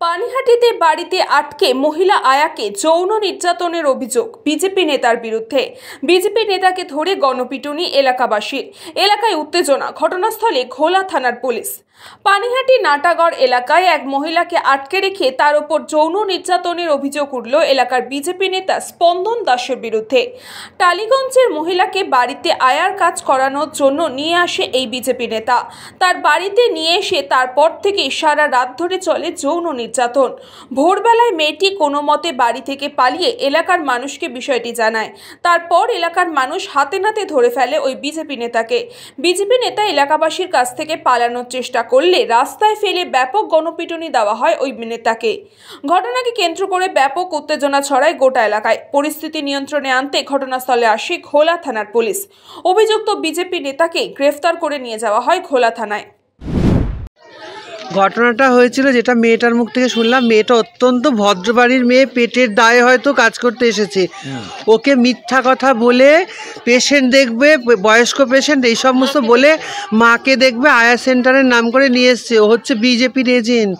পানিহাটিতে বাড়িতে আটকে মহিলা আয়াকে যৌন নির্যাতনের অভিযোগ বিজেপি নেতার বিরুদ্ধে। বিজেপি নেতাকে ধরে গণপিটুনি এলাকাবাসীর। এলাকায় উত্তেজনা, ঘটনাস্থলে ঘোলা থানার পুলিশ। পানিহাটি নাটাগড় এলাকায় এক মহিলাকে আটকে রেখে তার উপর যৌন নির্যাতনের অভিযোগ উঠল এলাকার বিজেপি নেতা স্পন্দন দাসের বিরুদ্ধে। টালিগঞ্জের মহিলাকে বাড়িতে আয়ার কাজ করানোর জন্য নিয়ে আসে এই বিজেপি নেতা। তার বাড়িতে নিয়ে এসে তারপর থেকে সারা রাত ধরে চলে যৌন নির্যাতন। ভোরবেলায় মেয়েটি কোনো মতে বাড়ি থেকে পালিয়ে এলাকার মানুষকে বিষয়টি জানায়। তারপর এলাকার মানুষ হাতে নাতে ধরে ফেলে ওই বিজেপি নেতাকে। বিজেপি নেতা এলাকাবাসীর কাছ থেকে পালানোর চেষ্টা করলে রাস্তায় ফেলে ব্যাপক গণপিটুনি দেওয়া হয় ওই নেতাকে। ঘটনাকে কেন্দ্র করে ব্যাপক উত্তেজনা ছড়ায় গোটা এলাকায়। পরিস্থিতি নিয়ন্ত্রণে আনতে ঘটনাস্থলে আসে ঘোলা থানার পুলিশ। অভিযুক্ত বিজেপি নেতাকে গ্রেফতার করে নিয়ে যাওয়া হয় ঘোলা থানায়। ঘটনাটা হয়েছিল, যেটা মেয়েটার মুখ থেকে শুনলাম, মেয়েটা অত্যন্ত ভদ্র বাড়ির মেয়ে, পেটের দায়ে হয়তো কাজ করতে এসেছে। ওকে মিথ্যা কথা বলে পেশেন্ট দেখবে, বয়স্ক পেশেন্ট এই সমস্ত বলে মাকে দেখবে আয়া সেন্টারের নাম করে নিয়ে এসছে। ও হচ্ছে বিজেপির এজেন্ট।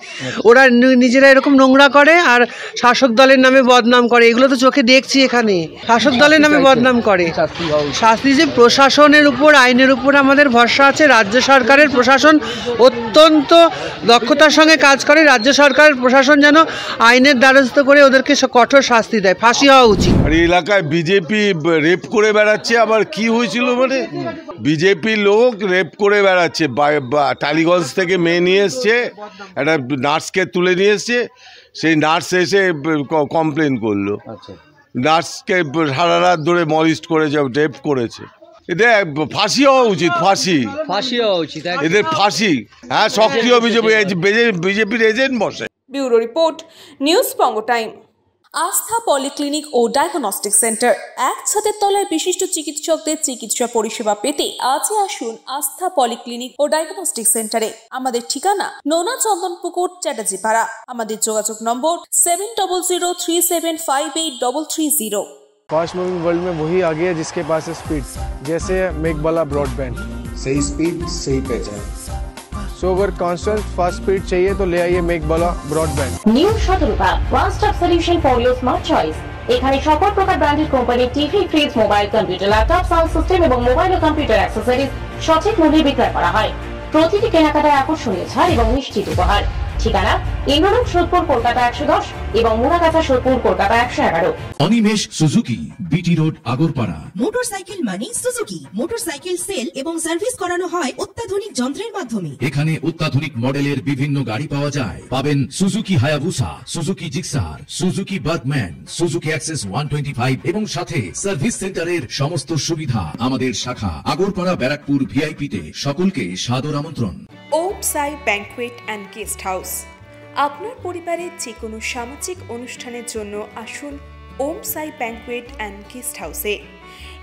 ওরা নিজেরা এরকম নোংরা করে আর শাসক দলের নামে বদনাম করে। এগুলো তো চোখে দেখছি এখানে। শাসক দলের নামে বদনাম করে। শাস্তি যে প্রশাসনের উপর, আইনের উপর আমাদের ভরসা আছে। রাজ্য সরকারের প্রশাসন অত্যন্ত দক্ষতার সঙ্গে কাজ করে। রাজ্য সরকারের প্রশাসন যেন আইনের দ্বারস্থ করে ওদেরকে কঠোর শাস্তি দেয়, ফাঁসি হওয়া উচিত। আর এলাকায় বিজেপি রেপ করে বেড়াচ্ছে। আবার কি হয়েছিল মানে বিজেপি লোক রেপ করে বেড়াচ্ছে। টালিগঞ্জ থেকে মেয়ে নিয়ে এসছে, একটা নার্সকে তুলে নিয়ে এসছে। সেই নার্স এসে কমপ্লেন করলো, নার্সকে সারা রাত ধরে মলিস্ট করে রেপ করেছে। এদের ফাঁসি হওয়া উচিত, ফাঁসি হওয়া উচিত, এদের ফাঁসি। হ্যাঁ, সক্রিয় বিজেপির এজেন্ট বসে। ব্যুরো রিপোর্ট, নিউজ বঙ্গ টাইম। আস্থা পলিক্লিনিক ও ডায়াগনস্টিক সেন্টার, এক ছাদের তলায় বিশিষ্ট চিকিৎসকদের চিকিৎসা পরিষেবা পেতে আজই আসুন আস্থা পলিক্লিনিক ও ডায়াগনস্টিক সেন্টারে। আমাদের ঠিকানা নোনা চন্দনপুকুর, চ্যাটার্জিপাড়া। আমাদের যোগাযোগ নম্বর 7003758330। फास्ट मूविंग वर्ल्ड में वही आगे है जिसके पास है स्पीड, जैसे मेघबाला ब्रॉडबैंड। सही स्पीड, सही पहचान। सो अगर कांस्टेंट फास्ट स्पीड चाहिए तो ले आइए Meghbala broadband. New Shatarupa one stop solution for your smart choice. এখানে সকল প্রকার ব্র্যান্ডেড কোম্পানির TV, fridge, mobile, computer, laptop, sound system এবং মোবাইল ও কম্পিউটার অ্যাক্সেসরিজ সঠিক মূল্যে বিক্রয় করা হয়। প্রতিটি কেনাকাটায় আকর্ষণীয় ছাড় এবং নিশ্চিত উপহার। ঠিকানা ইন্দ্রলোক, সোদপুর, কলকাতা 110 এবং Muragachha, Sodepur, Kolkata 111। Animesh Suzuki, BT road, Agarpara. Motorcycle মানে সুজুকি। মোটরসাইকেল সেল এবং সার্ভিস করানো হয় অত্যাধুনিক যন্ত্রের মাধ্যমে। এখানে অত্যাধুনিক মডেলের বিভিন্ন গাড়ি পাওয়া যায়। পাবেন Suzuki Hayabusa, Suzuki Gixxer, Suzuki Bergman, Suzuki access 125 এবং সাথে সার্ভিস সেন্টারের সমস্ত সুবিধা। আমাদের শাখা আগরপাড়া, ব্যারাকপুর ভিআইপি তে। সকলকে সাদর আমন্ত্রণ। ওম সাই ব্যাংকুয়েট অ্যান্ড গেস্ট হাউস। আপনার পরিবারের যে কোনো সামাজিক অনুষ্ঠানের জন্য আসুন ওম সাই ব্যাংকুয়েট অ্যান্ড গেস্ট হাউসে।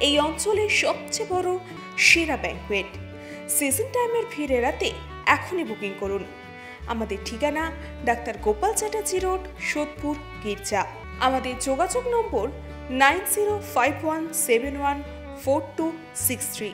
এই অঞ্চলের সবচেয়ে বড় সেরা ব্যাংকুয়েট। সিজন টাইমের ভিড় এড়াতে এখনই বুকিং করুন। আমাদের ঠিকানা ডাক্তার গোপাল চ্যাটার্জি রোড, সোদপুর, গির্জা। আমাদের যোগাযোগ নম্বর 9051714263।